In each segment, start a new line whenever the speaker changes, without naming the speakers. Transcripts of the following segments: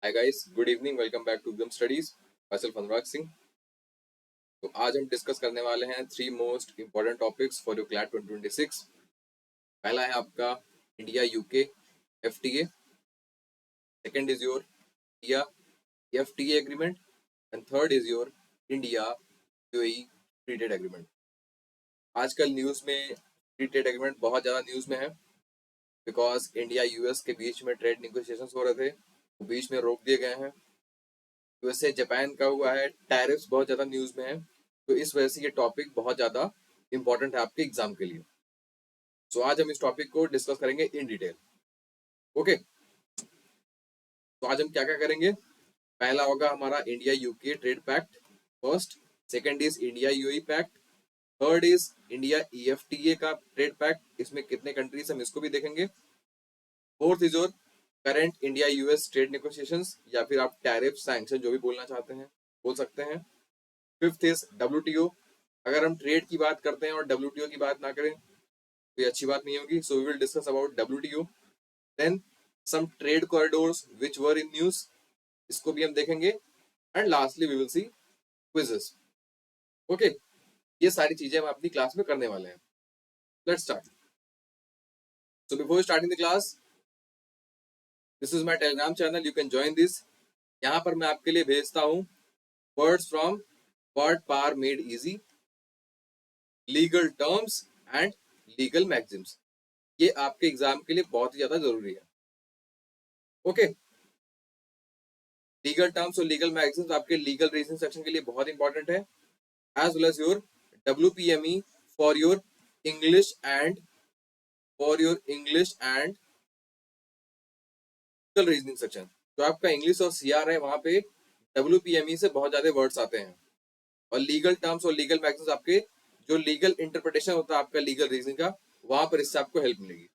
Hi guys, good evening. Welcome back to Gum Studies. Myself Anurag Singh. तो आज हम discuss करने वाले हैं three most important topics for your CLAT 2026। पहला है आपका India UK FTA. Second is your India FTA agreement and third is your India UAE free trade agreement. आजकल न्यूज़ में फ्री ट्रेड एग्रीमेंट बहुत ज़्यादा न्यूज़ में है बिकॉज इंडिया यूएस के बीच में ट्रेड नेगोशिएशंस हो रहे थे, वो बीच में रोक दिए गए हैं। यूएसए जापान का हुआ है, टैरिफ्स बहुत ज़्यादा न्यूज़ में है, तो इस वजह से ये टॉपिक बहुत ज़्यादा इंपॉर्टेंट है आपके एग्जाम के लिए। सो आज हम इस टॉपिक को डिस्कस करेंगे इन डिटेल। ओके, तो आज हम क्या क्या करेंगे। पहला होगा हमारा India UK trade pact first. Second is India UAE pact. Third is India EFTA का ट्रेड पैक्ट, इसमें कितने कंट्रीज हम इसको भी देखेंगे। Fourth is your current India US trade negotiations, या फिर आप टैरिफ सैंक्शन जो भी बोलना चाहते हैं बोल सकते हैं। Fifth is WTO. अगर हम ट्रेड की बात करते हैं और डब्ल्यूटीओ की बात ना करें तो ये अच्छी बात नहीं होगी, so we will discuss about WTO. Then some trade corridors which were in news, इसको भी हम देखेंगे। And lastly we will see quizzes. Okay, ये सारी चीजें हम अपनी क्लास में करने वाले हैं। Let's start. So before starting the class, this is my Telegram channel, you can join this. यहाँ पर मैं आपके लिए भेजता हूँ words from word power made easy, legal terms and legal maxims. ये आपके एग्जाम के लिए बहुत ही ज्यादा जरूरी है। ओके, लीगल टर्म्स और लीगल मैगजीन्स आपके लीगल रीजनिंग सेक्शन के लिए बहुत इंपॉर्टेंट है, as well as your WPME for your English and legal reasoning section. जो आपका इंग्लिश और सीआर है वहां पे WPME से बहुत ज्यादा वर्ड्स आते हैं, और लीगल टर्म्स और लीगल मैगजीन्स आपके जो लीगल इंटरप्रिटेशन होता है आपका लीगल रीजनिंग का, वहां पर इससे आपको हेल्प मिलेगी।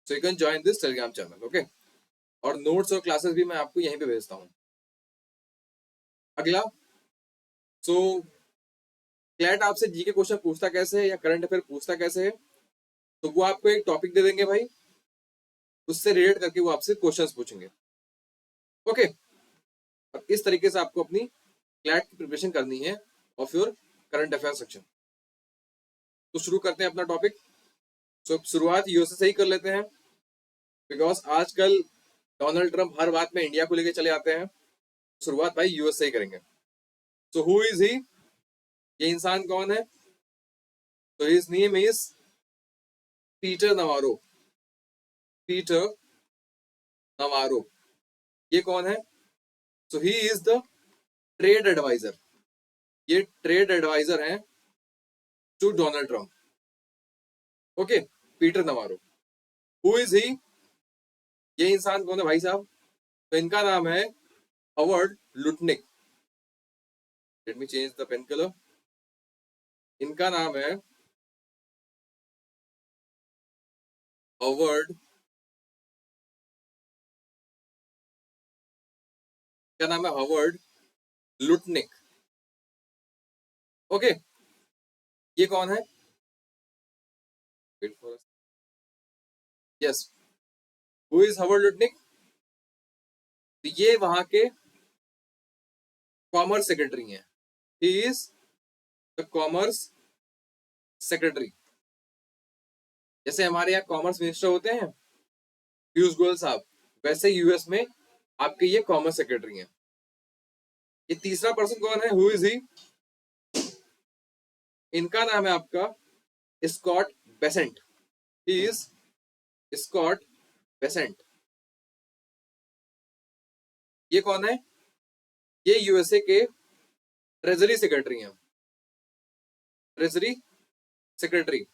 So you can join this Telegram channel. Okay, और नोट्स और क्लासेस भी मैं आपको यहीं पे भेजता हूँ। अगला, सो क्लैट आपसे जीके क्वेश्चन पूछता कैसे है या करंट अफेयर पूछता कैसे है, तो वो आपको एक टॉपिक दे देंगे भाई, उससे रिलेट करके वो आपसे क्वेश्चंस पूछेंगे। ओके, और इस तरीके से आपको अपनी क्लैट की प्रिपरेशन करनी है of your current affair section. तो शुरू करते हैं अपना टॉपिक। सो शुरुआत यूएसए से ही कर लेते हैं, बिकॉज आजकल डोनाल्ड ट्रंप हर बात में इंडिया को लेके चले आते हैं। शुरुआत भाई यूएस से ही करेंगे। सो हु इज ही, ये इंसान कौन है। तो his name is Peter Navarro. Peter Navarro, ये कौन है। So he is the trade advisor. ये ट्रेड एडवाइजर हैं to Donald Trump. Okay, Peter Navarro. Who is he, ये इंसान कौन है भाई साहब। तो इनका नाम है Howard Lutnick. Let me change the pen colour. इनका नाम है हॉवर्ड, क्या नाम है, हॉवर्ड लुटनिक। ओके, ये कौन है। Yes, who is Howard Lutnick. तो ये वहां के कॉमर्स सेक्रेटरी हैं। ही इज द कॉमर्स सेक्रेटरी। जैसे हमारे यहाँ कॉमर्स मिनिस्टर होते हैं पीयूष गोयल साहब, वैसे यूएस में आपके ये कॉमर्स सेक्रेटरी हैं। ये तीसरा पर्सन कौन है, हु इज ही। इनका नाम है आपका Scott Bessent. He is Scott Bessent. ये कौन है, ये यूएसए के ट्रेजरी सेक्रेटरी हैं। ट्रेजरी सेक्रेटरी,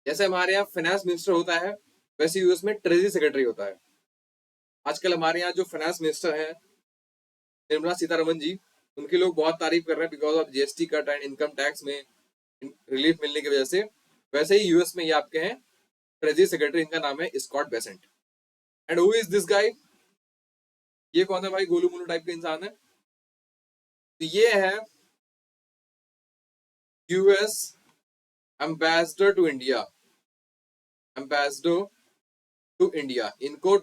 जैसे हमारे यहाँ फाइनेंस मिनिस्टर होता है वैसे यूएस में ट्रेजरी सेक्रेटरी होता है। आजकल हमारे यहाँ जो फाइनेंस मिनिस्टर है निर्मला सीतारमन जी, उनकी लोग बहुत तारीफ कर रहे हैं because of GST cut and income tax में रिलीफ मिलने की वजह से। वैसे ही यूएस में ये आपके हैं ट्रेजरी सेक्रेटरी, इनका नाम है Scott Bessent. And who is this guy, ये कौन है भाई, गोलू मोलू टाइप का इंसान है। तो ये है US ambassador to India. Ambassador to India, इनको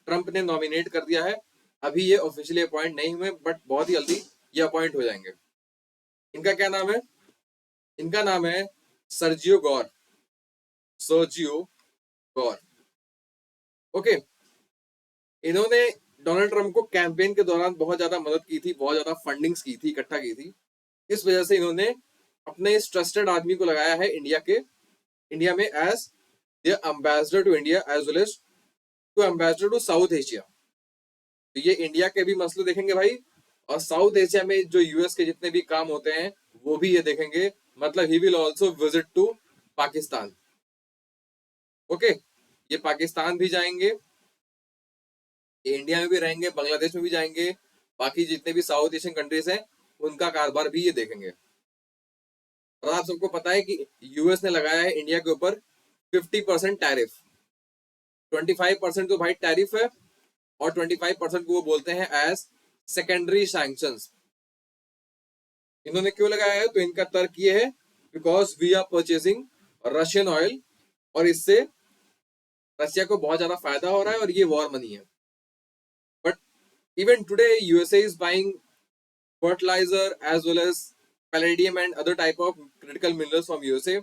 ट्रंप ने नॉमिनेट कर दिया है अभी ये ऑफिशियली अपॉइंट नहीं हुए, बट बहुत ही जल्दी ये अपॉइंट हो जाएंगे। इनका क्या नाम है? इनका नाम है सर्जियो गौर, सर्जियो गौर। ओके, इन्होंने डोनाल्ड ट्रंप को कैंपेन के दौरान बहुत ज्यादा मदद की थी, बहुत ज्यादा फंडिंग्स की थी, इकट्ठा की थी। इस वजह से इन्होंने अपने इस ट्रस्टेड आदमी को लगाया है इंडिया में as the ambassador to India as well as to ambassador to South Asia. तो ये इंडिया के भी मसले देखेंगे भाई, और साउथ एशिया में जो यूएस के जितने भी काम होते हैं वो भी ये देखेंगे। मतलब he will also visit to Pakistan. Okay, ये पाकिस्तान भी जाएंगे, ये इंडिया में भी रहेंगे, बांग्लादेश में भी जाएंगे, बाकी जितने भी साउथ एशियन कंट्रीज हैं उनका कारोबार भी ये देखेंगे। और आप सबको पता है कि यूएस ने लगाया है इंडिया के ऊपर 50% टैरिफ। 25% तो भाई टैरिफ है, और 25% को वो बोलते हैं एज सेकेंडरी सैंक्शंस। इन्होंने क्यों लगाया है? तो इनका तर्क ये है, because we are purchasing Russian oil, और इससे रशिया को बहुत ज्यादा फायदा हो रहा है, और ये वॉर मनी है। But even today USA is buying fertilizer as well as palladium and other type of critical minerals from USA.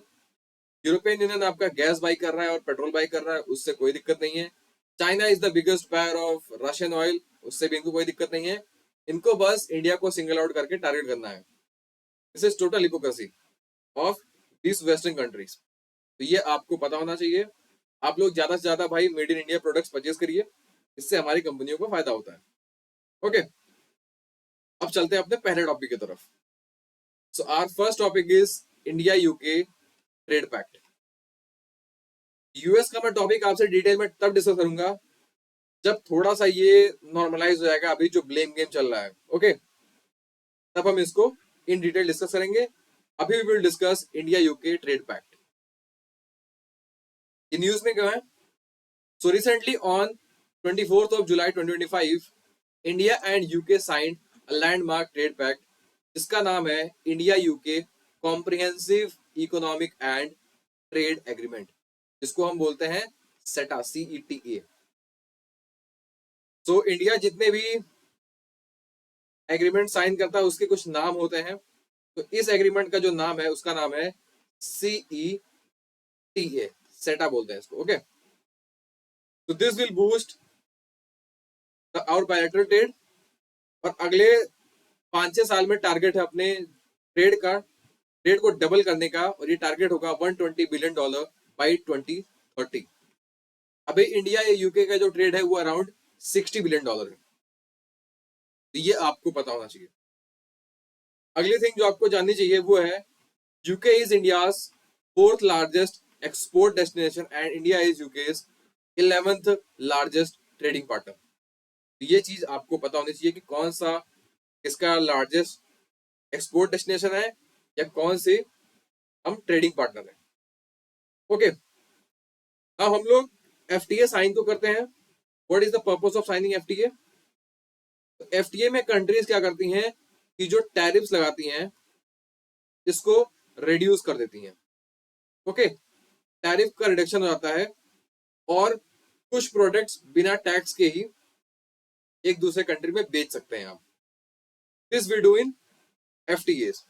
European Union आपका गैस बाई कर रहा है और पेट्रोल बाई कर रहा है, उससे कोई दिक्कत नहीं है। China is the biggest buyer of Russian oil, उससे भी इनको कोई दिक्कत नहीं है। इनको बस इंडिया को सिंगल आउट करके टारगेट करना है। This is total hypocrisy of this western countries. तो ये आपको पता होना चाहिए। आप लोग ज्यादा से ज्यादा भाई made in India products purchase करिए, इससे हमारी कंपनियों को फायदा होता है। ओके, अब चलते हैं अपने पहले टॉपिक की तरफ। So our first topic is India UK trade pact. US का मैं टॉपिक आपसे डिटेल में तब डिस्कस करूंगा जब थोड़ा सा ये नॉर्मलाइज हो जाएगा। अभी जो ब्लेम गेम चल रहा है, ओके, तब हम इसको इन डिटेल डिस्कस करेंगे। अभी we will discuss India UK trade pact. ये न्यूज में क्या है? So recently on 24th of July 2025, India and UK signed a landmark trade pact जिसका नाम है India UK comprehensive economic and trade agreement, जिसको हम बोलते हैं सेटा, CETA। सो इंडिया जितने भी एग्रीमेंट साइन करता है उसके कुछ नाम होते हैं। तो इस एग्रीमेंट का जो नाम है उसका नाम है CETA, सेटा बोलते हैं इसको। ओके, तो this will boost our bilateral trade, और अगले 5-6 साल में टारगेट है अपने ट्रेड को डबल करने का, और ये टारगेट होगा $120 बिलियन बाई 2030। अभी इंडिया या यूके का जो ट्रेड है वो अराउंड $60 बिलियन है। तो ये आपको पता होना चाहिए। अगली थिंग जो आपको जाननी चाहिए वो है UK is India's 4th largest export destination and India is UK's 11th largest trading partner. ये चीज आपको पता होनी चाहिए कि कौन सा इसका लार्जेस्ट एक्सपोर्ट डेस्टिनेशन है या कौन से हम ट्रेडिंग पार्टनर है। ओके, अब हम लोग FTA साइन तो करते हैं। What is the purpose of signing FTA? FTA में कंट्रीज क्या करती हैं कि जो टैरिफ्स लगाती हैं इसको रिड्यूस कर देती हैं। ओके, टैरिफ का रिडक्शन हो जाता है, और कुछ प्रोडक्ट्स बिना टैक्स के ही एक दूसरे कंट्री में बेच सकते हैं आप। This we do in FTAs।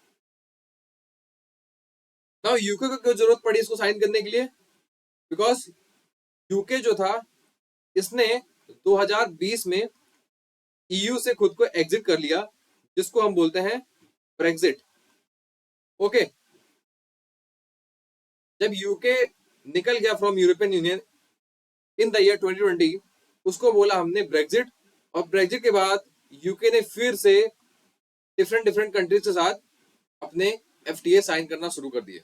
Now UK को क्यों जरूरत पड़ी इसको साइन करने के लिए? बिकॉज यूके जो था इसने 2020 में EU से खुद को एग्जिट कर लिया, जिसको हम बोलते हैं ब्रेक्सिट। ओके, जब यूके निकल गया from European union in the year 2020, उसको बोला हमने ब्रेक्सिट, और ब्रेक्सिट के बाद यूके ने फिर से डिफरेंट कंट्रीज के साथ अपने FTA साइन करना शुरू कर दिए।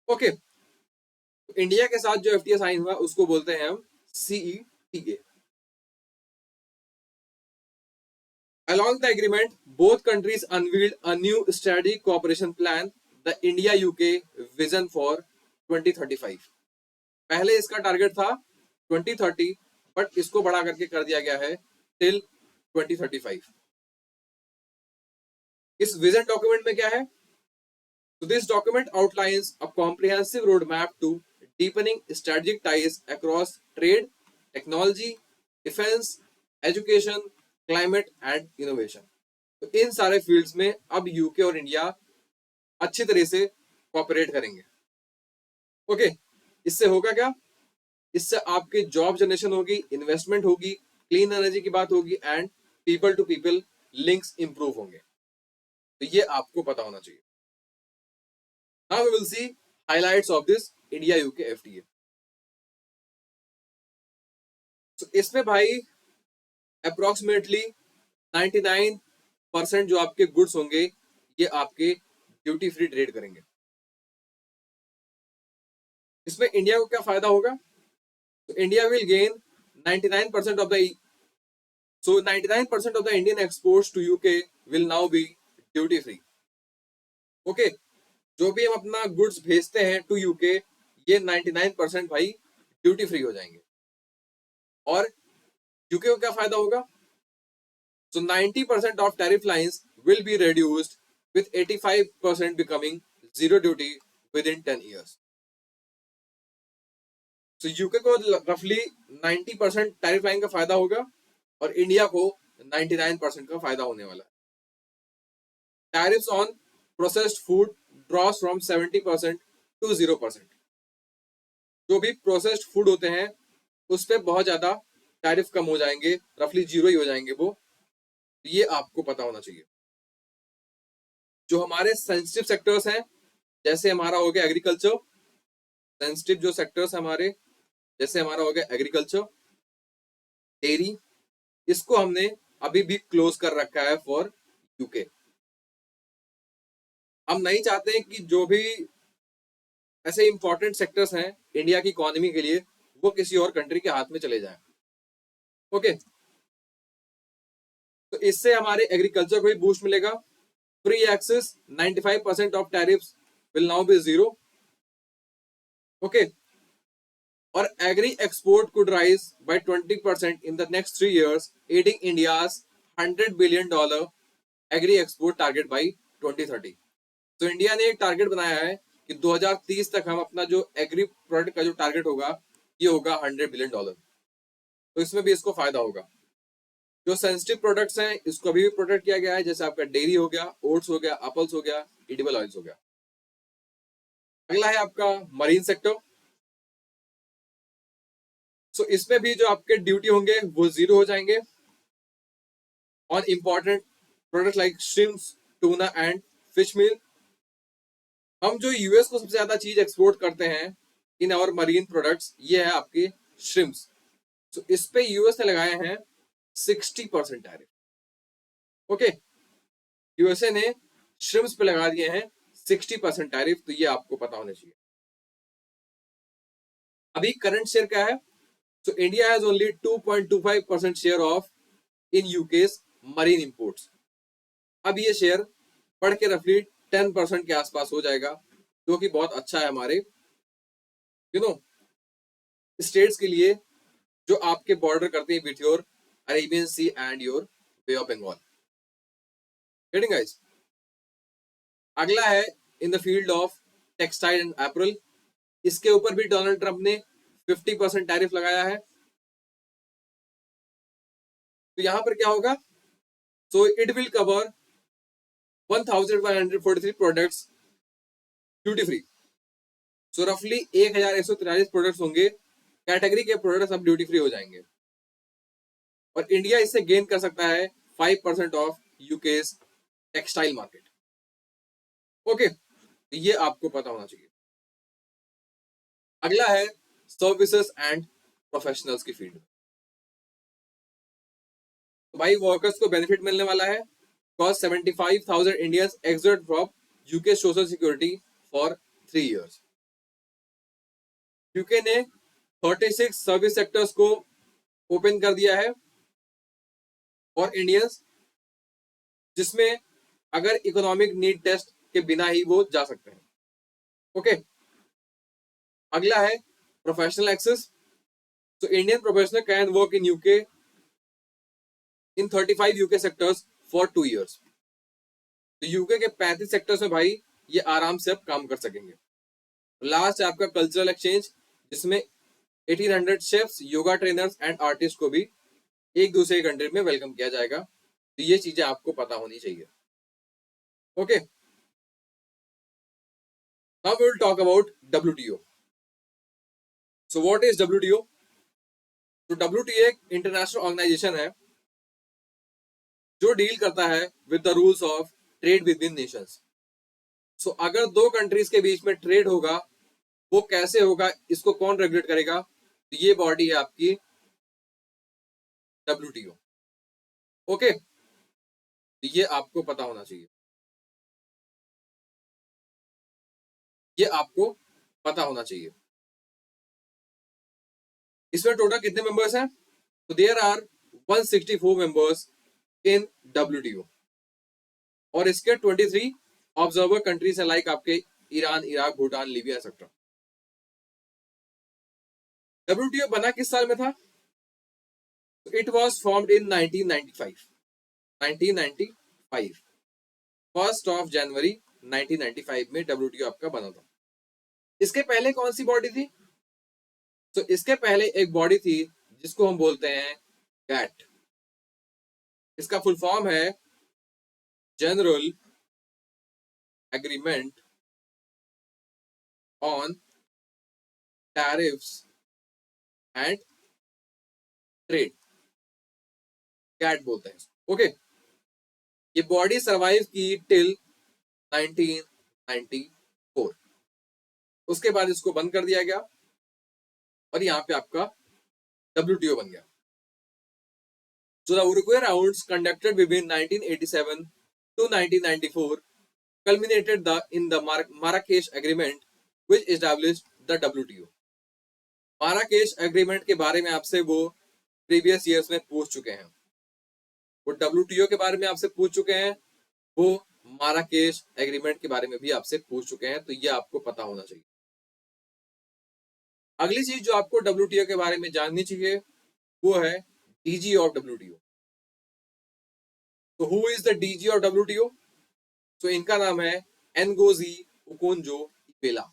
ओके, तो इंडिया के साथ जो FTA साइन हुआ उसको बोलते हैं हम CETA। Along the agreement, both countries unveiled a new strategic cooperation plan, the India-UK Vision for 2035। पहले इसका टारगेट था 2030, बट इसको बढ़ा करके कर दिया गया है टिल 2035। इस विजन डॉक्यूमेंट में क्या है? So this document outlines a comprehensive roadmap to deepening strategic ties across trade, technology, defense, education, climate and innovation. तो इन सारे फील्ड्स में अब यूके और इंडिया अच्छी तरह से कोऑपरेट करेंगे। ओके, इससे होगा क्या? इससे आपकी जॉब जनरेशन होगी, इन्वेस्टमेंट होगी, क्लीन एनर्जी की बात होगी and people to people links improve होंगे। तो ये आपको पता होना चाहिए। Now we will see highlights of this India UK FTA. तो इसमें भाई अप्रोक्सीमेटली 99% जो आपके गुड्स होंगे ये आपके ड्यूटी फ्री ट्रेड करेंगे। इसमें इंडिया को क्या फायदा होगा? तो India will gain 99% of the so 99% of the Indian exports to UK will now be duty free. Okay, जो भी हम अपना गुड्स भेजते हैं टू यूके ये 99% भाई ड्यूटी फ्री हो जाएंगे। और यूके को क्या फायदा होगा? So 90% of tariff lines will be reduced with 85% becoming zero duty within 10 years. So UK को रफली 90% टैरिफ लाइन का फायदा होगा और इंडिया को 99% का फायदा होने वाला है। Tariffs on processed food drops from 70% to 0%। जो भी प्रोसेस्ड फूड होते हैं उस पर बहुत ज्यादा टैरिफ कम हो जाएंगे, रफली जीरो ही हो जाएंगे वो। ये आपको पता होना चाहिए। जो हमारे सेंसिटिव सेक्टर्स हैं, जैसे हमारा हो गया एग्रीकल्चर, सेंसिटिव जो सेक्टर्स हमारे जैसे हमारा हो गया एग्रीकल्चर, डेयरी, इसको हमने अभी भी क्लोज कर रखा है फॉर यूके। हम नहीं चाहते हैं कि जो भी ऐसे इंपॉर्टेंट सेक्टर्स हैं इंडिया की इकोनॉमी के लिए वो किसी और कंट्री के हाथ में चले जाएं। ओके, तो इससे हमारे एग्रीकल्चर को भी बूस्ट मिलेगा। Free access, 95% of tariffs will now be zero. Okay, और agri export could rise by 20% in the next 3 years, adding India's $100 billion agri export target by 2030। तो इंडिया ने एक टारगेट बनाया है कि 2030 तक हम अपना जो एग्री प्रोडक्ट का जो टारगेट होगा ये होगा $100 billion। तो इसमें भी इसको फायदा होगा। जो सेंसिटिव प्रोडक्ट्स हैं इसको अभी भी प्रोटेक्ट किया गया है, जैसे आपका डेयरी हो गया, ओट्स हो गया, एप्पल्स हो गया, एडिबल ऑयल्स हो गया। अगला है आपका मरीन सेक्टर। सो इसमें भी जो आपके ड्यूटी होंगे वो जीरो हो जाएंगे on important product like shrimps, tuna and fish meal. हम जो यूएस को सबसे ज्यादा चीज एक्सपोर्ट करते हैं इन और मरीन प्रोडक्ट्स, ये है आपके श्रिम्प्स। सो इस पे यूएस ने लगाए हैं 60% टैरिफ। ओके, यूएसए ने श्रिम्प्स पे लगा दिए हैं 60% टैरिफ। तो ये आपको पता होना चाहिए। अभी करंट शेयर क्या है? So India has only 2.25% share of in UK's marine imports. अब ये शेयर बढ़ के रफली 10% के आसपास हो जाएगा, जो कि बहुत अच्छा है हमारे स्टेट्स के लिए जो आपके बॉर्डर करते हैं with your Arabian Sea and your Bay of Bengal. Getting guys? अगला है in the field of textile and apparel. इसके ऊपर भी डोनाल्ड ट्रंप ने 50% टैरिफ लगाया है। तो यहां पर क्या होगा? So it will cover 1143 products duty free. So रफली 1143 प्रोडक्ट्स होंगे, कैटेगरी के प्रोडक्ट्स अब ड्यूटी फ्री हो जाएंगे और इंडिया इससे गेन कर सकता है 5% of UK's textile market. Okay, तो ये आपको पता होना चाहिए। अगला है सर्विसेज एंड प्रोफेशनल्स की फील्ड। तो भाई वर्कर्स को बेनिफिट मिलने वाला है because 75,000 Indians exit from UK social security for 3 years। UK ने 36 सर्विस सेक्टर्स को ओपन कर दिया है और इंडियंस, जिसमें अगर इकोनॉमिक नीड टेस्ट के बिना ही वो जा सकते हैं। ओके, अगला है प्रोफेशनल एक्सेस। तो Indian professional can work in UK in 35 UK sectors for 2 years। तो यूके के 35 सेक्टर्स में भाई ये आराम से अब काम कर सकेंगे। लास्ट है आपका कल्चरल एक्सचेंज, जिसमें 1800 chefs, yoga trainers and artist को भी एक दूसरे कंट्री में वेलकम किया जाएगा। तो ये चीजें आपको पता होनी चाहिए। Okay, now we will talk about WTO। So what is WTO? तो WTO एक इंटरनेशनल ऑर्गेनाइजेशन है जो डील करता है with the rules of trade within nations. सो अगर दो कंट्रीज के बीच में ट्रेड होगा, वो कैसे होगा, इसको कौन रेगुलेट करेगा? तो ये बॉडी है आपकी WTO। ओके, तो ये आपको पता होना चाहिए, ये आपको पता होना चाहिए। इसमें टोटल कितने मेंबर्स हैं? तो there are 164 members in WTO और इसके 23 ऑब्जर्वर कंट्रीज है, लाइक आपके Iran, Iraq, Bhutan, Libya etcetera. WTO बना किस साल में था? It was formed in 1995। 1995 1 जनवरी 1995 में WTO आपका बना था। इसके पहले कौन सी बॉडी थी? तो इसके पहले एक बॉडी थी जिसको हम बोलते हैं गैट। इसका फुल फॉर्म है general agreement on tariffs and trade, GATT बोलते हैं। ओके, ये बॉडी सरवाइव की टिल 1994। उसके बाद इसको बंद कर दिया गया और यहाँ पे आपका WTO बन गया। So the Uruguay rounds conducted between 1987 to 1994 culminated in the Marrakesh Agreement, which established the WTO. Marrakesh agreement के बारे में आपसे वो प्रीवियस ईयर्स में पूछ चुके हैं, वो WTO के बारे में आपसे पूछ चुके हैं, वो माराकेश एग्रीमेंट के बारे में भी आपसे पूछ चुके हैं। तो ये आपको पता होना चाहिए। अगली चीज जो आपको WTO के बारे में जाननी चाहिए वो है DG ऑफ WTO। तो who is the DG of WTO? तो इनका नाम है Ngozi Okonjo Iweala.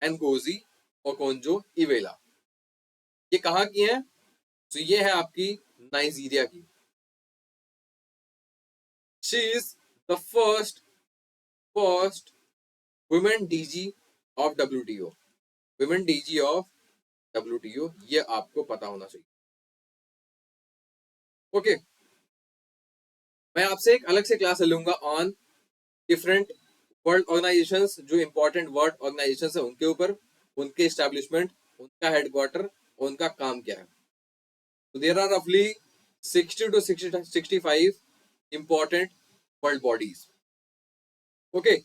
Ngozi Okonjo Iweala. ये कहाँ की है? तो ये है आपकी नाइजीरिया की। She is the first women DG of WTO। Women DG of WTO, ये आपको पता होना चाहिए। ओके, मैं आपसे एक अलग से क्लास ले लूंगा ऑन डिफरेंट वर्ल्ड ऑर्गेनाइजेशंस, जो इंपॉर्टेंट वर्ल्ड ऑर्गेनाइजेशंस है उनके ऊपर, उनके एस्टेब्लिशमेंट, उनका हेडक्वार्टर, उनका काम क्या है। तो देयर आर रफली 60 to 65 important world bodies. Okay,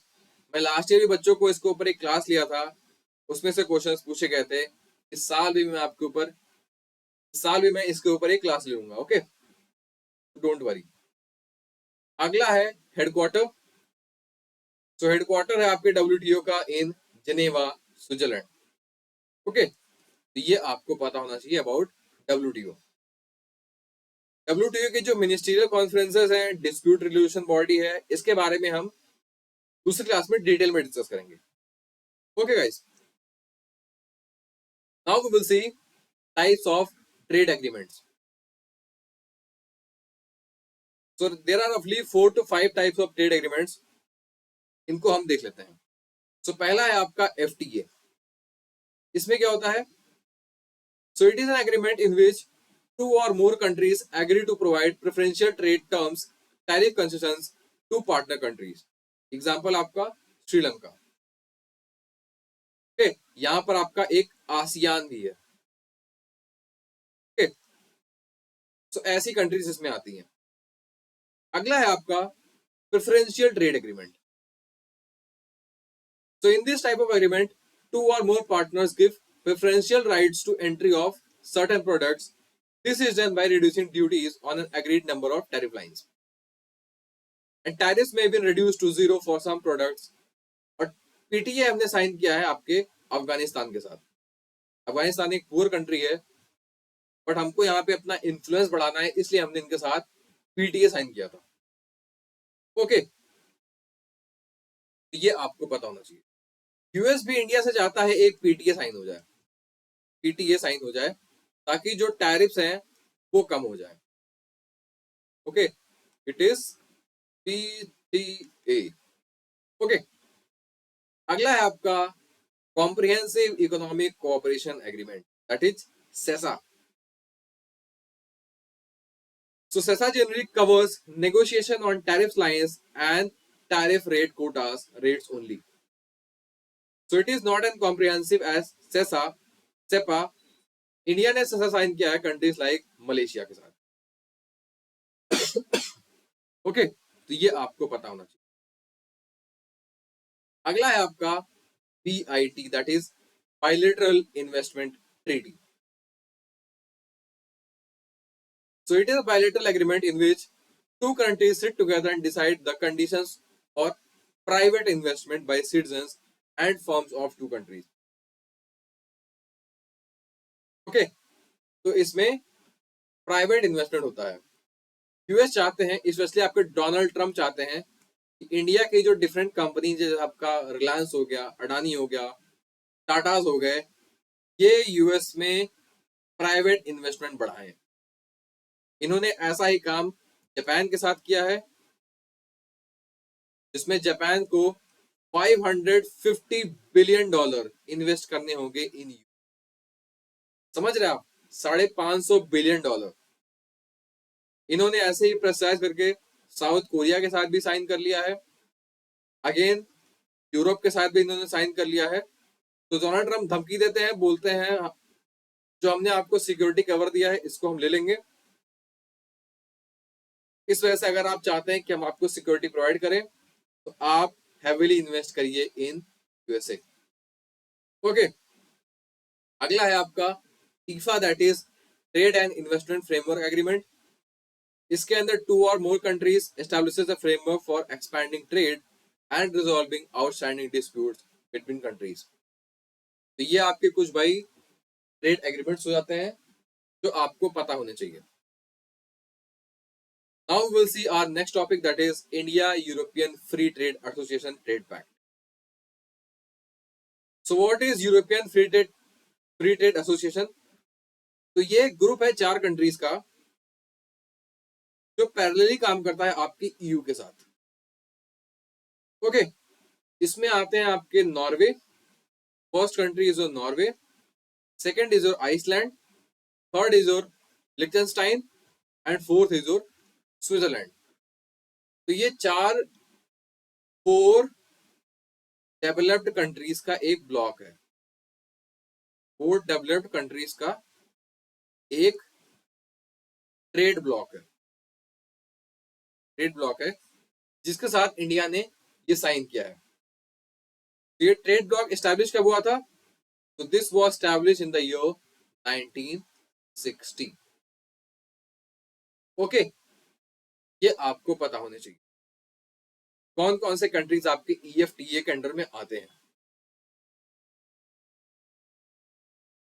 मैं लास्ट ईयर भी बच्चों को इसके ऊपर एक क्लास लिया था, उसमें से क्वेश्चंस पूछे गए थे। इस साल भी मैं आपके ऊपर, इस साल भी मैं इसके ऊपर एक क्लास लूंगा। Okay, don't worry. अगला है हेडक्वार्टर। तो हेडक्वार्टर है आपके WTO का इन जिनेवा, स्विट्जरलैंड। ओके, तो ये आपको पता होना चाहिए अबाउट WTO। WTO के जो मिनिस्ट्रियल कॉन्फ्रेंसेस हैं, डिस्प्यूट रिजोल्यूशन बॉडी है, इसके बारे में हम दूसरी क्लास में डिटेल में डिस्कस करेंगे। Okay guys, now we will see types of trade agreements. So there are रफली 4 to 5 types of trade agreements. इनको हम देख लेते हैं। सो पहला है आपका FTA। इसमें क्या होता है? So it is an agreement in which two or more countries agree to provide preferential trade terms, tariff concessions to partner countries. Example आपका श्रीलंका। ओके, यहां पर आपका एक आसियान भी है। ओके, सो ऐसी कंट्रीज इसमें आती हैं। अगला है आपका preferential trade agreement. So in this type of agreement, two or more partners give preferential rights to entry of certain products. This is done by reducing duties on an agreed number of tariff lines. And tariffs may be reduced to 0 for some products. और PTA हमने sign किया है आपके अफगानिस्तान के साथ। अफगानिस्तान एक poor country है, but हमको यहाँ पे अपना इन्फ्लुएंस बढ़ाना है, इसलिए हमने इनके साथ PTA साइन किया था। ओके, ये आपको पता होना चाहिए। यूएस भी इंडिया से चाहता है एक PTA साइन हो जाए, PTA साइन हो जाए, ताकि जो टैरिफ्स हैं वो कम हो जाए। Okay, it is PTA। Okay, अगला है आपका comprehensive economic cooperation agreement, that is सेसा। So CESA generally covers negotiation on tariff lines and tariff rate quotas rates only. So it is not as comprehensive as CESA, CEPA। India ने CESA sign किया है countries like Malaysia के साथ। Okay, तो ये आपको पता होना चाहिए। अगला है आपका BIT, that is bilateral investment treaty. So it is a bilateral agreement in which two countries sit together and decide the conditions for private investment by citizens and firms of two countries. Okay, तो इसमें private investment होता है। US चाहते हैं, specially आपके Donald Trump चाहते हैं कि इंडिया के जो डिफरेंट कंपनी, जैसे आपका रिलायंस हो गया, अडानी हो गया, टाटाज हो गए, ये यूएस में प्राइवेट इन्वेस्टमेंट बढ़ाएं। इन्होंने ऐसा ही काम जापान के साथ किया है, जिसमें जापान को $550 बिलियन इन्वेस्ट करने होंगे इन, समझ रहे आप, $550 बिलियन। इन्होंने ऐसे ही प्रेसाइज करके साउथ कोरिया के साथ भी साइन कर लिया है, अगेन यूरोप के साथ भी इन्होंने साइन कर लिया है। तो डोनाल्ड ट्रंप धमकी देते हैं, बोलते हैं जो हमने आपको सिक्योरिटी कवर दिया है इसको हम ले लेंगे। इस वजह से अगर आप चाहते हैं कि हम आपको सिक्योरिटी प्रोवाइड करें तो आप हैवीली इन्वेस्ट करिए इन यूएसए। ओके, अगला है आपका TIFFA, that is trade and investment framework agreement. इसके अंदर टू और मोर countries establishes a framework for expanding trade and resolving outstanding disputes between countries. तो ये आपके कुछ भाई ट्रेड एग्रीमेंट्स हो जाते हैं जो आपको पता होने चाहिए। Now we will see our next topic, that is India European Free Trade Association Trade Pact. So what is European Free Trade Association? तो ये ग्रुप है 4 कंट्रीज का जो पैरेलली काम करता है आपकी ईयू के साथ। ओके, इसमें आते हैं आपके Norway, first country is your Norway, second is your Iceland, third is your लिechtenstein and fourth is your Switzerland. तो ये 4 डेवलप्ड कंट्रीज का एक ब्लॉक है, 4 डेवलप्ड कंट्रीज का एक ट्रेड ब्लॉक है, जिसके साथ इंडिया ने ये साइन किया है। ये ट्रेड ब्लॉक एस्टैब्लिश कब हुआ था? तो this was establish in the year 1960। Okay, ये आपको पता होने चाहिए कौन कौन से कंट्रीज आपके EFTA के अंडर में आते हैं।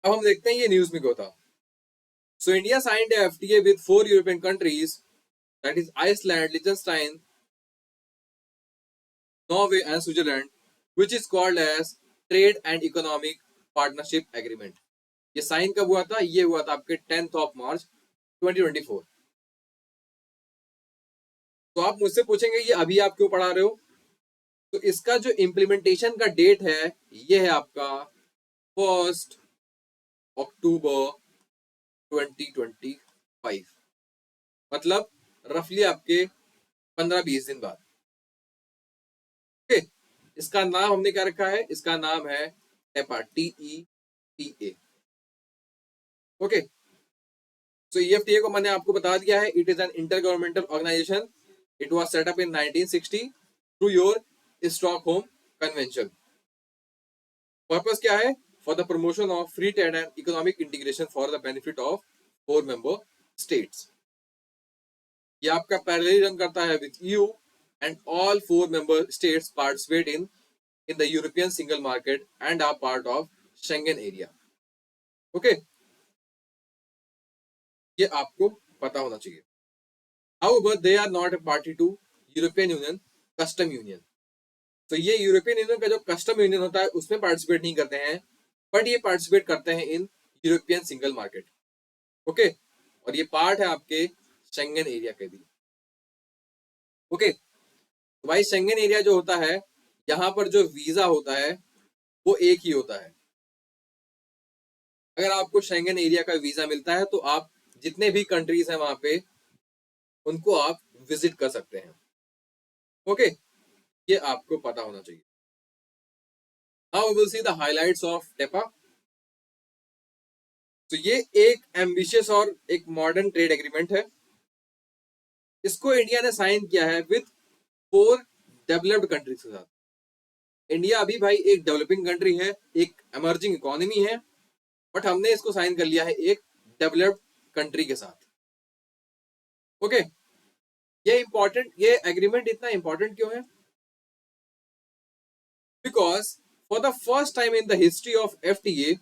अब हम देखते हैं ये न्यूज में क्या था। So India signed a FTA with 4 European countries, that is Iceland, लिechtenstein, Norway and Switzerland, which is called as trade and economic partnership agreement. ये साइन कब हुआ था? ये हुआ था आपके 10 मार्च 2024। तो आप मुझसे पूछेंगे ये अभी आप क्यों पढ़ा रहे हो? तो इसका जो इम्प्लीमेंटेशन का डेट है ये है आपका 1 अक्टूबर 2025, मतलब रफली आपके 15-20 दिन बाद। ओके, इसका नाम हमने क्या रखा है? इसका नाम है TEPA, TEPA। Okay, so EFTA को मैंने आपको बता दिया है, it is an inter governmental organisation. It was set up in 1960 through your Stockholm convention. Purpose क्या है? For the promotion of free trade and economic integration for the benefit of 4 member states. ये आपका parallelly run करता है with EU and all 4 member states participate in the European single market and are part of Schengen area. Okay, ये आपको पता होना चाहिए। However, they are not a party to European Union Custom Union. तो ये European union का जो custom union होता है उसमें पार्टिसिपेट नहीं करते हैं, बट ये पार्टिसिपेट करते हैं in European single market. Okay, और ये पार्ट है आपके शेंगन एरिया के भी। ओके, तो भाई शेंगन एरिया जो होता है, यहाँ पर जो वीजा होता है वो एक ही होता है। अगर आपको शेंगन एरिया का वीजा मिलता है तो आप जितने भी कंट्रीज हैं वहां पे उनको आप विजिट कर सकते हैं। ओके, ये आपको पता होना चाहिए। Now we will see the highlights of TEPA. तो ये एक एम्बिशियस और एक मॉडर्न ट्रेड एग्रीमेंट है। इसको इंडिया ने साइन किया है विद 4 डेवलप्ड कंट्रीज के साथ। इंडिया अभी भाई एक डेवलपिंग कंट्री है, एक एमर्जिंग इकोनॉमी है, बट हमने इसको साइन कर लिया है एक डेवलप्ड कंट्री के साथ। ओके, ये एग्रीमेंट इतना इंपॉर्टेंट क्यों है? Because for the first time in the history of FTA,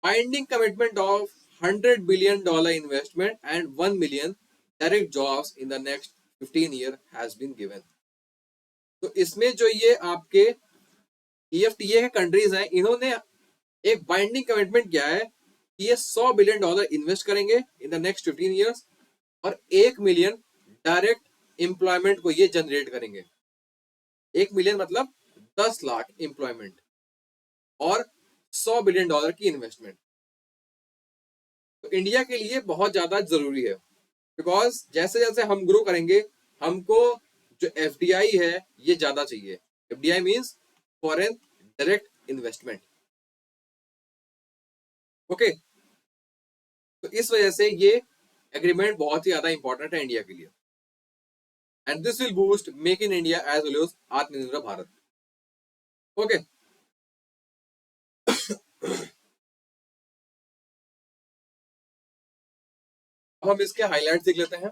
binding commitment of $100 billion investment and 1 million direct jobs in the next 15 years has been given. तो इसमें जो ये आपके EFTA के कंट्रीज हैं, इन्होंने एक बाइंडिंग कमिटमेंट किया है कि ये $100 बिलियन इन्वेस्ट करेंगे इन द नेक्स्ट 15 इयर्स और 1 मिलियन डायरेक्ट एम्प्लॉयमेंट को ये जनरेट करेंगे। 1 मिलियन मतलब 10 लाख एम्प्लॉयमेंट और $100 बिलियन की इन्वेस्टमेंट। तो इंडिया के लिए बहुत ज्यादा जरूरी है, बिकॉज जैसे जैसे हम ग्रो करेंगे हमको जो एफडीआई है ये ज्यादा चाहिए। FDI means foreign direct investment. Okay, तो इस वजह से ये एग्रीमेंट बहुत ही ज्यादा इंपॉर्टेंट है इंडिया के लिए, and this will boost make in India as well as Atmanirbhar Bharat. Okay, अब हम इसके हाईलाइट देख लेते हैं।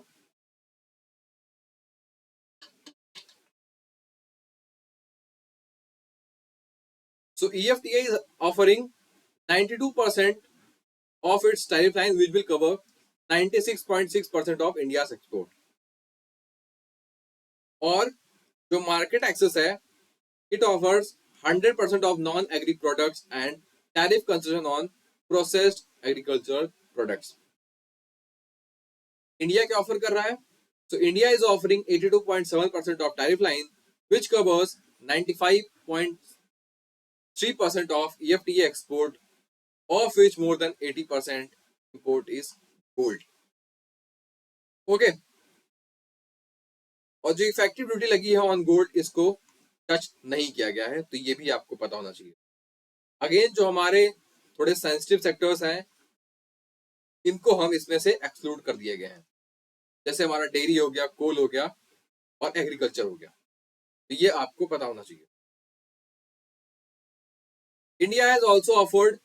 So EFTA is offering 92% of its tariff line, which will cover 96.6% of India's export. और जो मार्केट एक्सेस है, it offers 100% of non-agri products and tariff concession on processed agricultural products. India क्या ऑफर कर रहा है? So India is offering 82.7% of tariff line, which covers 95.3% of EFTA export, of which more than 80% import is gold. Okay, और जो effective duty लगी है on gold, इसको touch नहीं किया गया है, तो ये भी आपको पता होना चाहिए। अगेन जो हमारे थोड़े सेंसिटिव सेक्टर्स हैं इनको हम इसमें से एक्सक्लूड कर दिए गए हैं, जैसे हमारा डेयरी हो गया, कोल हो गया और एग्रीकल्चर हो गया, तो ये आपको पता होना चाहिए। India has also offered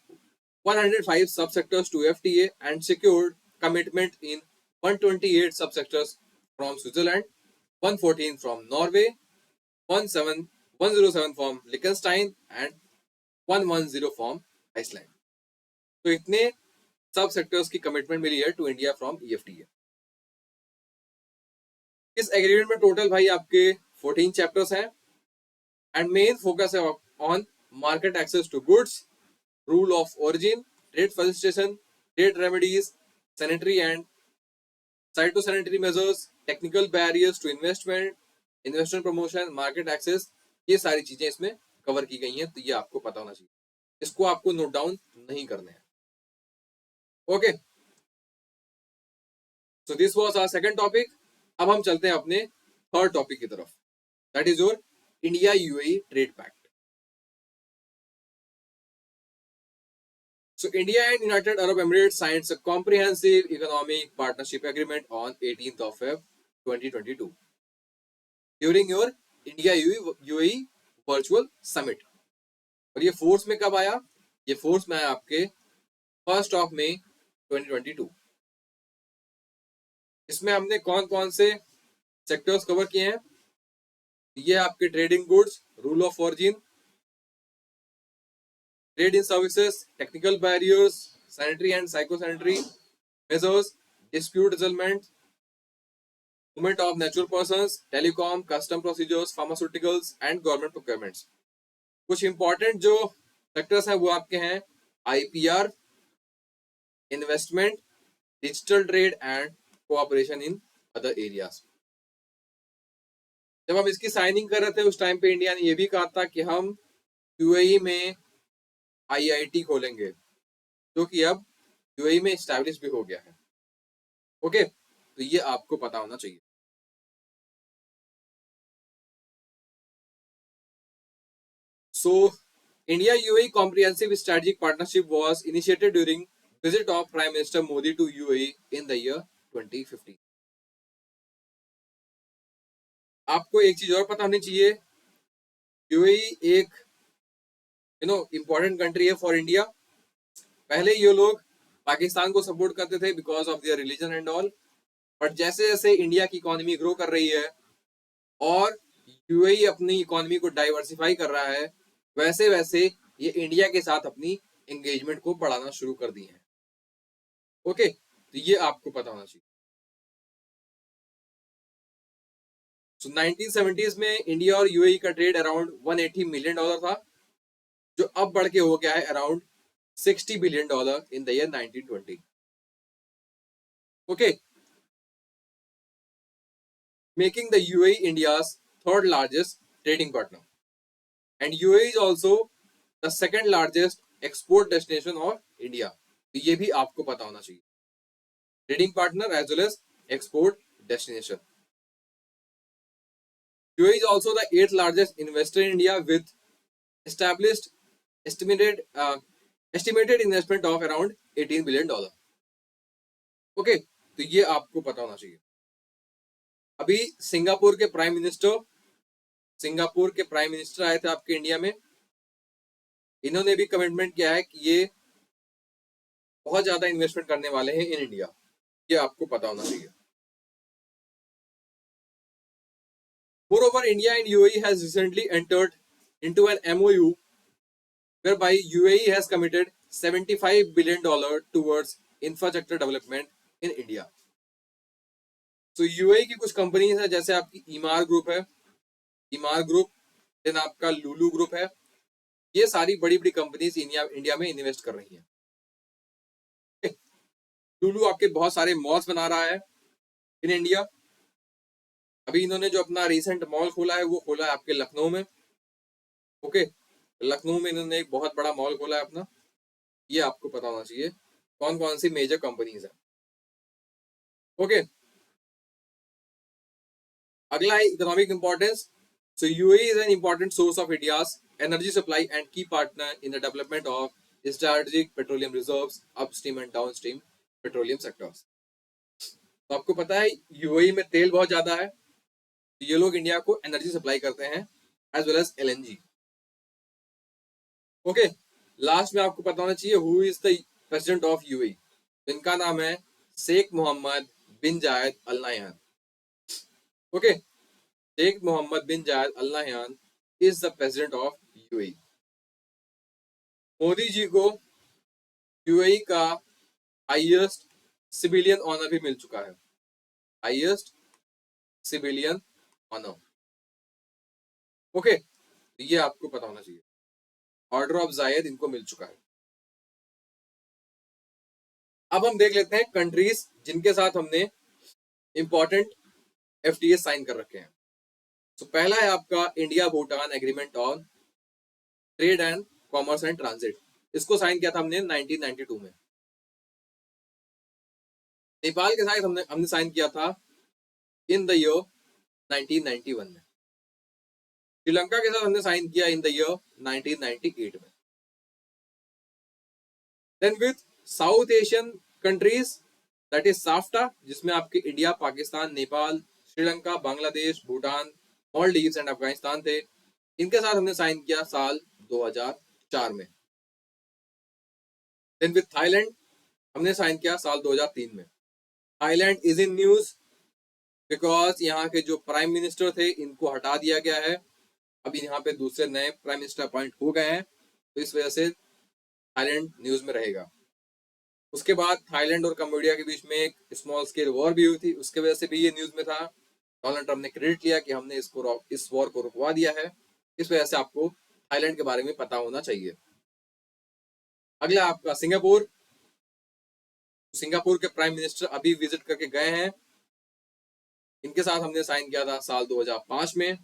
105 subsectors to FTA and secured commitment in 128 subsectors from Switzerland, 114 from Norway, 107 from Liechtenstein and 110 from Iceland. तो इतने सब सेक्टर्स की कमिटमेंट मिली है टू इंडिया फ्रॉम EFTA। इस एग्रीमेंट में टोटल भाई आपके 14 चैप्टर्स हैं एंड मेन फोकस है on market access to goods, rule of origin, trade facilitation, trade remedies, sanitary and phytosanitary measures, technical barriers to investment, investment promotion, market access, ये सारी चीजें इसमें कवर की गई हैं, तो ये आपको पता होना चाहिए, इसको आपको नोट डाउन नहीं करने हैं। Okay, so this was our second topic. अब हम चलते हैं अपने थर्ड टॉपिक की तरफ, that is your India UAE trade pact. So India and United Arab Emirates signed a comprehensive economic partnership agreement on 18th of Feb 2022 during your India UAE virtual summit। और ये force में कब आया? ये force में आया आपके 1 मई 2022। इसमें हमने कौन कौन से सेक्टर्स कवर किए हैं? ये आपके trading goods, rule of origin, trade in services, technical barriers, sanitary and psychosanitary measures, dispute settlement, movement of natural persons, telecom, custom procedures, pharmaceuticals and government procurements। कुछ इंपॉर्टेंट जो सेक्टर्स हैं वो आपके हैं IPR, investment, digital trade and cooperation in other areas. जब हम इसकी signing कर रहे थे उस टाइम पे इंडिया ने ये भी कहा था कि हम यूएई में आईआईटी खोलेंगे, जो कि अब यूएई में एस्टैब्लिश भी हो गया है। ओके, तो ये आपको पता होना चाहिए। So India UAE comprehensive strategic partnership was initiated during visit of Prime Minister Modi to UAE in the year 2015। आपको एक चीज और पता होनी चाहिए, यूएई एक इंपॉर्टेंट कंट्री है फॉर इंडिया। पहले ये लोग पाकिस्तान को सपोर्ट करते थे because of their religion and all, but जैसे जैसे इंडिया की इकोनॉमी ग्रो कर रही है और यूएई अपनी इकोनॉमी को डाइवर्सिफाई कर रहा है, वैसे वैसे ये इंडिया के साथ अपनी एंगेजमेंट को बढ़ाना शुरू कर दिए हैं। ओके, तो ये आपको पता होना चाहिए। So 1970s में इंडिया और यूएई का ट्रेड अराउंड $180 मिलियन था, जो अब बढ़ के हो गया है around $60 billion in the year 1920। Okay, making the UAE India's third largest trading partner, and UAE is also the second largest export destination of India. तो ये भी आपको पता होना चाहिए, trading partner as well as export destination. UAE is also the 8th largest investor in India with established estimated estimated investment of around $18 billion। ओके, तो ये आपको पता होना चाहिए। अभी सिंगापुर के प्राइम मिनिस्टर आए थे आपके इंडिया में, इन्होंने भी कमिटमेंट किया है कि ये बहुत ज्यादा इन्वेस्टमेंट करने वाले हैं इन इंडिया, ये आपको पता होना चाहिए। Moreover, India and UAE has recently entered into an MOU whereby UAE has committed $75 billion towards infrastructure development in India। तो यूएई की कुछ कंपनीज है, जैसे आपकी ईमार ग्रुप है, देन आपका लुलु ग्रुप है, ये सारी बड़ी बड़ी कंपनीज इंडिया में इन्वेस्ट कर रही हैं। लुलु आपके बहुत सारे मॉल्स बना रहा है इन इंडिया। अभी इन्होंने जो अपना रिसेंट मॉल खोला है वो खोला है आपके लखनऊ में। ओके, लखनऊ में इन्होंने एक बहुत बड़ा मॉल खोला है अपना, ये आपको पता होना चाहिए कौन कौन सी मेजर कंपनीज है। ओके, अगला है economic importance. So UAE is an important source of India's energy supply and key partner in the development of strategic petroleum reserves, upstream and downstream petroleum sectors। तो आपको पता है यूएई में तेल बहुत ज्यादा है, तो ये लोग इंडिया को एनर्जी सप्लाई करते हैं as well as LNG. Okay, last में आपको पता होना चाहिए who is the president of UAE. इनका नाम है Sheikh Mohammed bin Zayed Al Nahyan. Okay, Sheikh Mohammed bin Zayed Al Nahyan is the president of UAE. Modi ji को यूएई का हाईएस्ट सिविलियन ऑनर भी मिल चुका है, हाईएस्ट सिविलियन ऑनर। ओके, ये आपको पता होना चाहिए, ऑर्डर ऑफ जायद इनको मिल चुका है। अब हम देख लेते हैं कंट्रीज जिनके साथ हमने इंपॉर्टेंट एफटीए साइन कर रखे हैं। तो पहला है आपका India Bhutan agreement on trade and commerce and transit, इसको साइन किया था हमने 1992 में। नेपाल के साथ हमने साइन किया था इन द ईयर 1991 में। श्रीलंका के साथ हमने साइन किया इन द ईयर 1998 में। Then with South Asian countries that is SAFTA, जिसमें आपके इंडिया, पाकिस्तान, नेपाल, श्रीलंका, बांग्लादेश, भूटान, मालदीव्स एंड अफगानिस्तान थे, इनके साथ हमने साइन किया साल 2004 में। देन विद थाईलैंड हमने साइन किया साल 2003 में। Thailand is in news because यहाँ के जो प्राइम मिनिस्टर थे इनको हटा दिया गया है, अभी यहाँ पे दूसरे नए प्राइम मिनिस्टर अपॉइंट हो गए हैं, तो इस वजह से थाईलैंड न्यूज में रहेगा। उसके बाद थाईलैंड और कंबोडिया के बीच में एक स्मॉल स्केल वॉर भी हुई थी, उसके वजह से भी ये न्यूज में था। डोनाल्ड ट्रम्प ने क्रेडिट लिया कि हमने इस वॉर को रुकवा दिया है, इस वजह से आपको थाईलैंड के बारे में पता होना चाहिए। अगला आपका सिंगापुर। सिंगापुर के प्राइम मिनिस्टर अभी विजिट करके गए हैं, इनके साथ हमने साइन किया था साल 2005 में।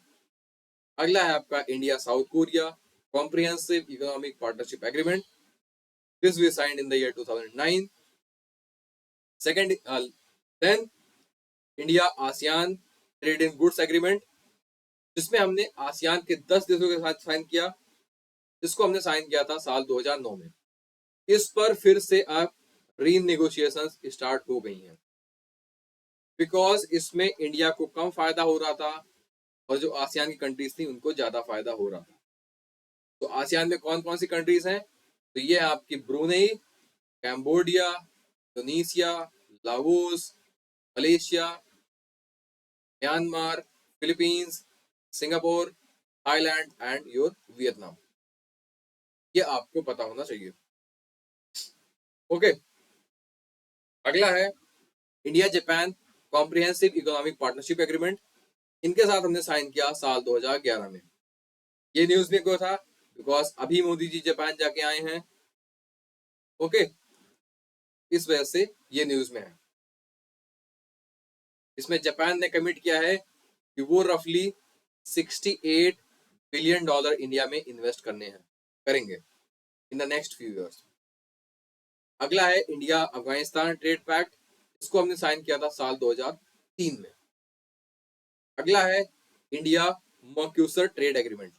अगला है आपका India South Korea comprehensive economic partnership agreement, this we signed in the year 2009। Second, then India ASEAN trade in goods agreement, जिसमें हमने आसियान के 10 देशों के साथ साइन किया, जिसको हमने साइन किया था साल 2009 में। इस पर फिर से अब रीनेगोशिएशंस स्टार्ट हो गई हैं, बिकॉज इसमें इंडिया को कम फायदा हो रहा था और जो आसियान की कंट्रीज थी उनको ज्यादा फायदा हो रहा था। तो आसियान में कौन कौन सी कंट्रीज हैं? तो ये है आपकी Brunei, Cambodia, Indonesia, Laos, Malaysia, Myanmar, Philippines, Singapore, Thailand and your Vietnam. ये आपको पता होना चाहिए। ओके, अगला है India Japan comprehensive economic partnership agreement, इनके साथ हमने साइन किया साल 2011 में। ये न्यूज में क्यों था? बिकॉज अभी मोदी जी जापान जाके आए हैं। ओके, इस वजह से ये न्यूज में है। इसमें जापान ने कमिट किया है कि वो रफली 68 बिलियन डॉलर इंडिया में इन्वेस्ट करेंगे इन द नेक्स्ट फ्यू इयर्स। अगला है इंडिया अफगानिस्तान ट्रेड पैक्ट, इसको हमने साइन किया था साल 2003 में। अगला है इंडिया मर्क्यूसर ट्रेड एग्रीमेंट,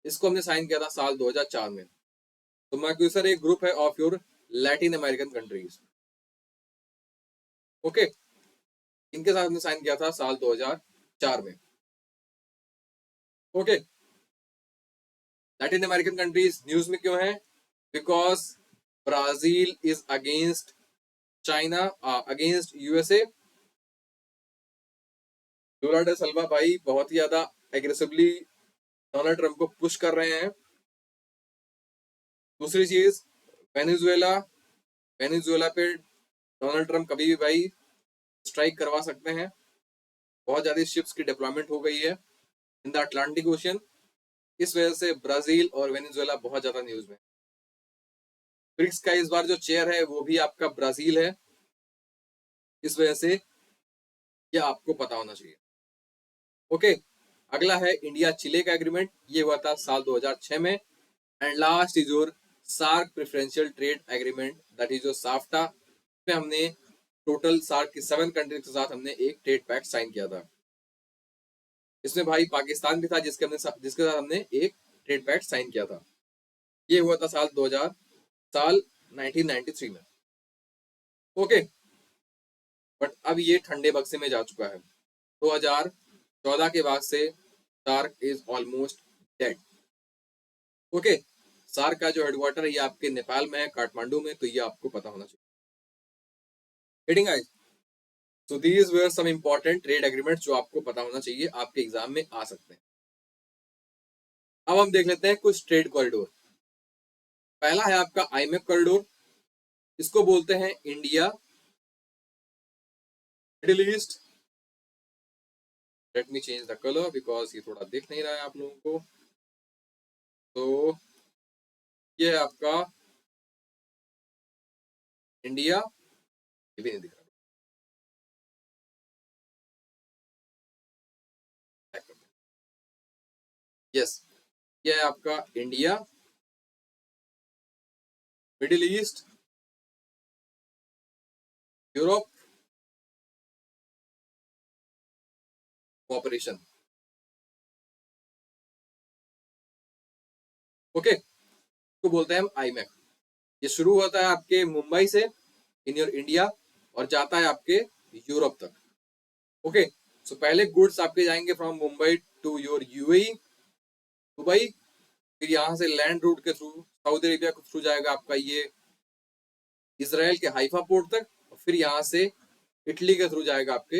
इसको हमने साइन किया था साल 2004 में। तो मर्क्यूसर एक ग्रुप है of your Latin American countries. Okay, इनके साथ हमने साइन किया था साल 2004 में। Okay, Latin American countries news में क्यों है? Because Brazil is against China, against USA. Lula da Silva भाई बहुत ही ज्यादा एग्रेसिवली डोनाल्ड ट्रंप को पुश कर रहे हैं। दूसरी चीज, वेनेजुएला, वेनेजुएला पे डोनाल्ड ट्रंप कभी भी भाई स्ट्राइक करवा सकते हैं। बहुत ज्यादा शिप्स की डिप्लॉयमेंट हो गई है इन द अटलांटिक ओशन, इस वजह से ब्राजील और वेनेजुएला बहुत ज्यादा न्यूज में। ब्रिक्स का इस बार जो चेयर है वो भी आपका ब्राजील है, इस वजह से ये आपको पता होना चाहिए। ओके, अगला है इंडिया चिले का एग्रीमेंट, ये हुआ था साल 2006 में। And last is your SAARC preferential trade agreement, that is your SAFTA, में हमने टोटल सार्क की 7 कंट्रीज के साथ हमने एक ट्रेड पैक्ट साइन किया था। इसमें भाई पाकिस्तान भी था जिसके साथ हमने एक ट्रेड पैक्ट साइन किया था। ये हुआ था साल 1993 में। ओके, बट अब ये ठंडे बक्से में जा चुका है। 2014 के बाद से SAARC is almost dead. Okay, SAARC का जो हेडक्वार्टर है ये आपके नेपाल में है, काठमांडू में, तो ये आपको पता होना चाहिए। Getting guys, so these were some important trade agreements जो आपको पता होना चाहिए, आपके एग्जाम में आ सकते हैं। अब हम देख लेते हैं कुछ ट्रेड कॉरिडोर। पहला है आपका आईमेक कॉरिडोर, इसको बोलते हैं India Middle east. Late me change the colour because ये थोड़ा दिख नहीं रहा है आप लोगों को। तो ये है आपका इंडिया, ये भी नहीं दिख रहा। यस, ये है आपका India Middle East Europe cooperation. Okay, तो बोलते हैं हम आईमेक। ये शुरू होता है आपके मुंबई से इन योर इंडिया और जाता है आपके यूरोप तक। ओके, सो पहले गुड्स आपके जाएंगे from Mumbai to your UAE Dubai, फिर यहाँ से लैंड रूट के थ्रू सऊदी अरेबिया के थ्रू जाएगा आपका ये इसराइल के हाइफा पोर्ट तक, और फिर यहाँ से इटली के थ्रू जाएगा आपके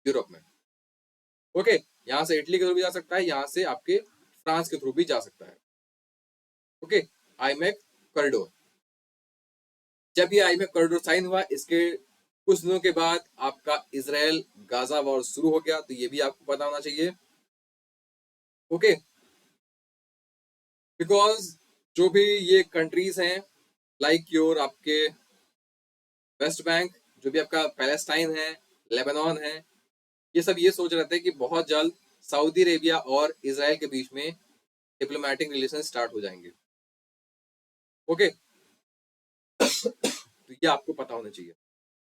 यूरोप में। ओके, यहाँ से इटली के थ्रू भी जा सकता है, यहाँ से आपके फ्रांस के थ्रू भी जा सकता है। Okay, IMEC corridor. जब ये आईमेक कॉरिडोर साइन हुआ, इसके कुछ दिनों के बाद आपका इसराइल गाजा वॉर शुरू हो गया, तो ये भी आपको पता होना चाहिए। ओके, बिकॉज जो भी ये कंट्रीज हैं लाइक योर आपके वेस्ट बैंक, जो भी आपका पैलेस्टाइन है, लेबनान है, ये सब ये सोच रहे थे कि बहुत जल्द सऊदी अरेबिया और इसराइल के बीच में डिप्लोमेटिक रिलेशन स्टार्ट हो जाएंगे। ओके, तो ये आपको पता होना चाहिए।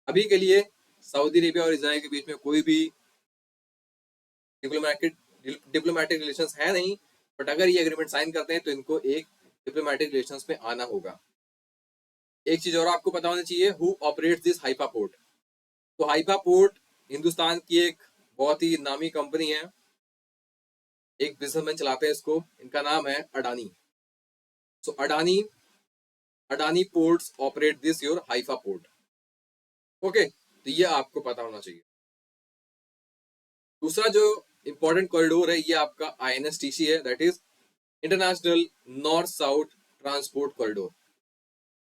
अभी के लिए सऊदी अरेबिया और इसराइल के बीच में कोई भी डिप्लोमेटिक डिप्लोमेटिक रिलेशंस है नहीं, बट अगर ये एग्रीमेंट साइन करते हैं तो इनको एक डिप्लोमेटिक रिलेशंस में आना होगा। एक चीज और आपको पता होना चाहिए, who operates this Haifa port. तो हाइफा पोर्ट हिंदुस्तान की एक बहुत ही नामी कंपनी है, एक बिजनेसमैन चलाते हैं इसको, इनका नाम है Adani. So Adani ports operate this your Haifa port. Okay, तो ये आपको पता होना चाहिए। दूसरा जो इंपॉर्टेंट कॉरिडोर है ये आपका INSTC है, that is international north south transport corridor.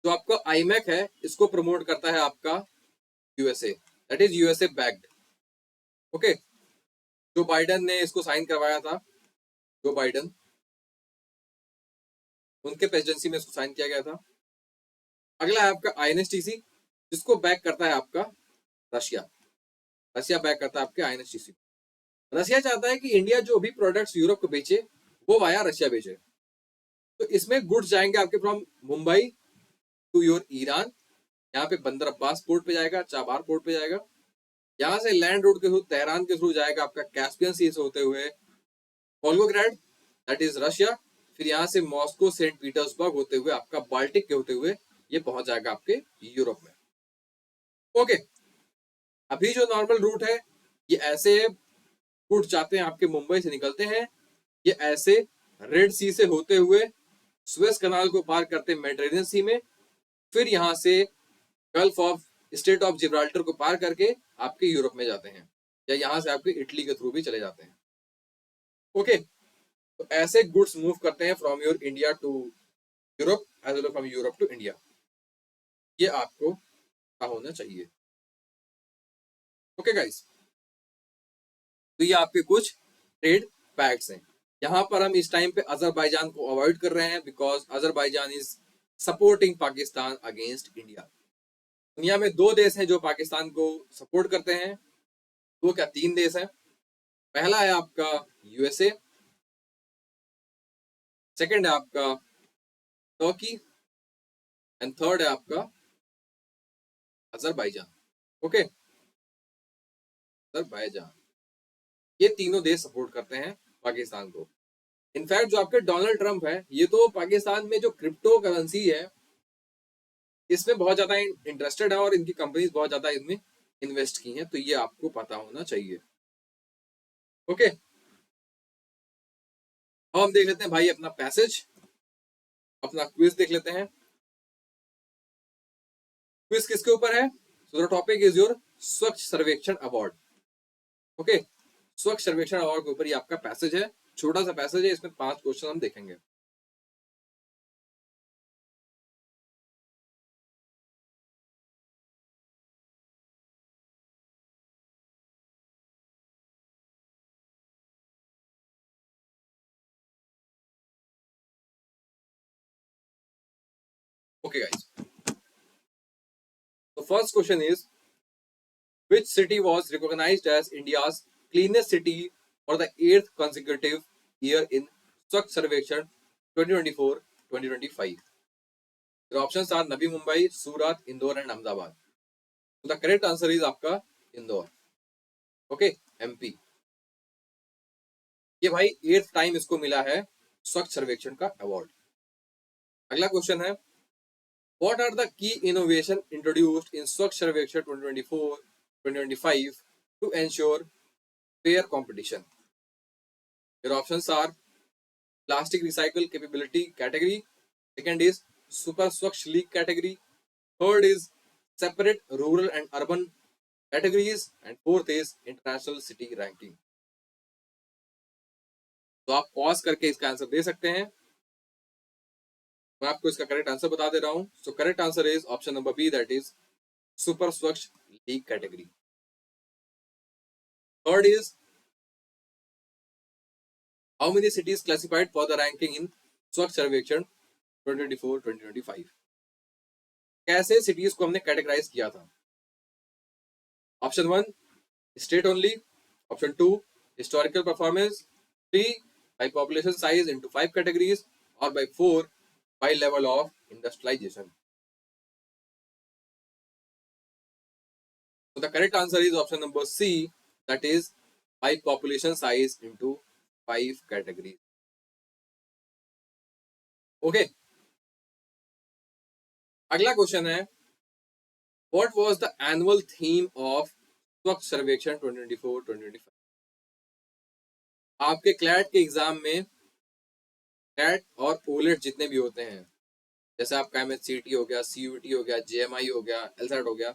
जो आपका आईमैक है इसको प्रमोट करता है आपका USA, that is USA backed. Okay, जो बाइडन ने इसको साइन करवाया था, जो बाइडन, उनके प्रेसिडेंसी में इसको साइन किया गया था। अगला है आपका INSTC, जिसको बैक करता है आपका रशिया। रशिया बैक करता है आपके INSTC। रशिया चाहता है कि इंडिया जो भी प्रोडक्ट्स यूरोप को बेचे वो वाया रशिया बेचे। तो इसमें गुड्स जाएंगे आपके from Mumbai to your Iran, यहाँ पे बंदर अब्बास पोर्ट पे जाएगा, चाबार पोर्ट पे जाएगा। यहाँ से लैंड रोड के थ्रू तेहरान के थ्रू जाएगा आपका कैस्पियन सी से होते हुए वोल्गोग्राड, दैट इज रशिया। फिर यहाँ से मॉस्को सेंट पीटर्सबर्ग होते हुए आपका बाल्टिक के होते हुए ये पहुंच जाएगा आपके यूरोप में। ओके, अभी जो नॉर्मल रूट है ये ऐसे गुड्स जाते हैं आपके मुंबई से निकलते हैं, ये ऐसे रेड सी से होते हुए सुएज कनाल को पार करते मेडिटेरेनियन सी में, फिर यहाँ से gulf of state of Gibraltar को पार करके आपके यूरोप में जाते हैं, या यहाँ से आपके इटली के थ्रू भी चले जाते हैं। ओके, तो ऐसे गुड्स मूव करते हैं from your India to Europe as well from Europe to India. ये आपको पता होना चाहिए। ओके गाइस, तो ये आपके कुछ ट्रेड फैक्ट्स हैं। यहाँ पर हम इस टाइम पे अजरबैजान को अवॉइड कर रहे हैं because Azerbaijan is supporting Pakistan against India. दुनिया में दो देश हैं जो पाकिस्तान को सपोर्ट करते हैं, दो क्या तीन देश हैं। पहला है आपका यूएसए, सेकंड है आपका टर्की, एंड थर्ड है आपका अजरबैजान। ओके, अजरबैजान, ये तीनों देश सपोर्ट करते हैं पाकिस्तान को। इनफैक्ट जो आपके डोनाल्ड ट्रंप है ये तो पाकिस्तान में जो क्रिप्टो करेंसी है इसमें बहुत ज्यादा इंटरेस्टेड है और इनकी कंपनीज बहुत ज्यादा इसमें इन्वेस्ट की हैं, तो ये आपको पता होना चाहिए। ओके, अब हम देख लेते हैं भाई अपना पैसेज, अपना क्विज देख लेते हैं। क्विज किसके ऊपर है? So the topic is your स्वच्छ सर्वेक्षण अवार्ड। ओके, स्वच्छ सर्वेक्षण अवार्ड के ऊपर ये आपका पैसेज है, छोटा सा पैसेज है, इसमें 5 क्वेश्चन हम देखेंगे। ओके गाइस, तो first question is which city was recognized as India's cleanest city for the 8th consecutive year in Swachh Sarvekshan 2024-2025? The options are Navi Mumbai, Surat, Indore and Ahmedabad. So the correct answer is आपका Indore. Okay, MP। ये भाई 8th time इसको मिला है स्वच्छ सर्वेक्षण का award. अगला क्वेश्चन है, what are the key innovation introduced in Swachh Sarvekshan 2024-2025 to ensure fair competition? Your options are plastic recycle capability category, second is super swachh league category, third is separate rural and urban categories, and fourth is international city ranking. तो आप pause करके इसका answer दे सकते हैं, मैं आपको इसका correct answer बता दे रहा हूं। So correct answer is option number B, that is super Swachh league category. Third is how many cities classified for the ranking in Swachh Sarvekshan 2024-2025? कैसे सिटीज को हमने कैटेगराइज किया था? Option 1 state only, option 2 historical performance, 3 by population size into 5 categories, or by 4 by level of industrialization. So the correct answer is option number C, that is by population size into 5 categories. Okay. अगला question है, what was the annual theme of स्वच्छ सर्वेक्षण 2024-2025? आपके CLAT के exam में cat और OLED जितने भी होते हैं, जैसे आपका एमएचसीटी हो गया, सीयूटी हो गया, जेएमआई हो गया, एलसैट हो गया,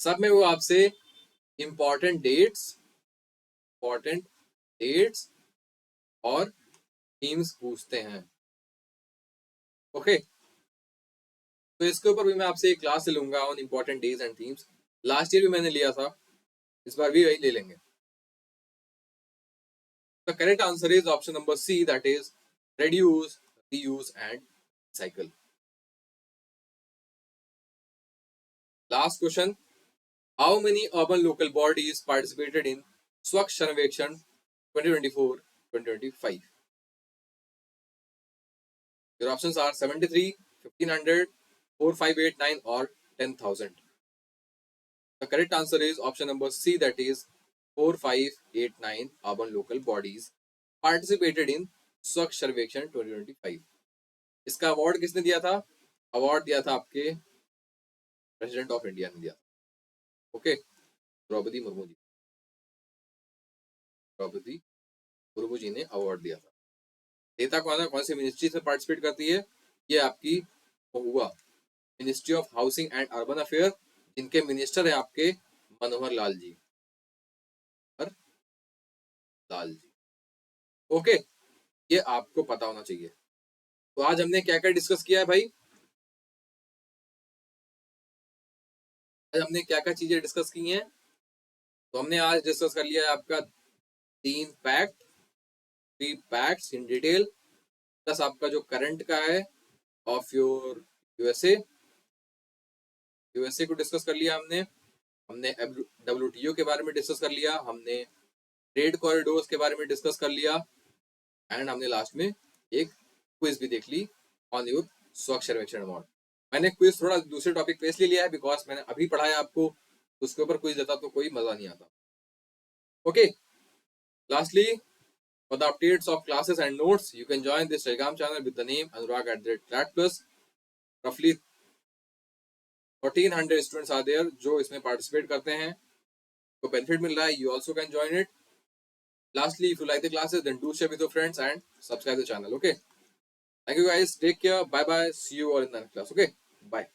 सब में वो आपसे इंपॉर्टेंट डेट्स और थीम्स पूछते हैं. ओके, तो इसके ऊपर भी मैं आपसे एक क्लास ले लूंगा on important days and themes. Last year भी मैंने लिया था, इस बार भी वही ले लेंगे. The correct answer is option number C, that is reduce, reuse and cycle. Last question, how many urban local bodies participated in Swachh Sarvekshan 2024-2025? Your options are 73, 1500, 4589 or 10,000. The correct answer is option number C, that is 4589 urban local bodies participated in Swachh Sarvekshan 2025. इसका award किसने दिया था? Award दिया था आपके president of India ने दिया. Okay, Draupadi Murmu ji ने अवार्ड दिया था. नेता कौन सी मिनिस्ट्री से पार्टिसिपेट करती है? ये आपकी हुआ ministry of housing and urban affair, जिनके मिनिस्टर है आपके मनोहर लाल जी. ओके, ये आपको पता होना चाहिए. तो आज हमने क्या क्या डिस्कस किया है भाई? आज हमने क्या क्या चीजें डिस्कस की हैं? तो हमने आज डिस्कस कर लिया है आपका 3 फैक्ट्स इन डिटेल, प्लस आपका जो करंट का है ऑफ योर यूएसए को डिस्कस कर लिया हमने डब्ल्यूटीओ के बारे में डिस्कस कर लिया, हमने ट्रेड कॉरिडोर्स के बारे में डिस्कस कर लिया, एंड हमने लास्ट में एक क्विज भी देख ली ऑन योर स्वच्छ सर्वेक्षण अवार्ड. मैंने क्विज थोड़ा दूसरे टॉपिक पे इसलिए लिया है बिकॉज मैंने अभी पढ़ाया आपको, उसके ऊपर क्विज देता तो कोई मजा नहीं आता. Okay, lastly, for the updates of classes and notes, you can join this Telegram channel with the name Anurag@ClatPlus. Roughly 1400 students are there जो इसमें participate करते हैं, तो benefit मिल रहा है. You also can join it. Lastly, if you like the classes, then do share with your friends and subscribe the channel. Okay, thank you guys, take care, bye bye, see you all in the next class. Okay, bye.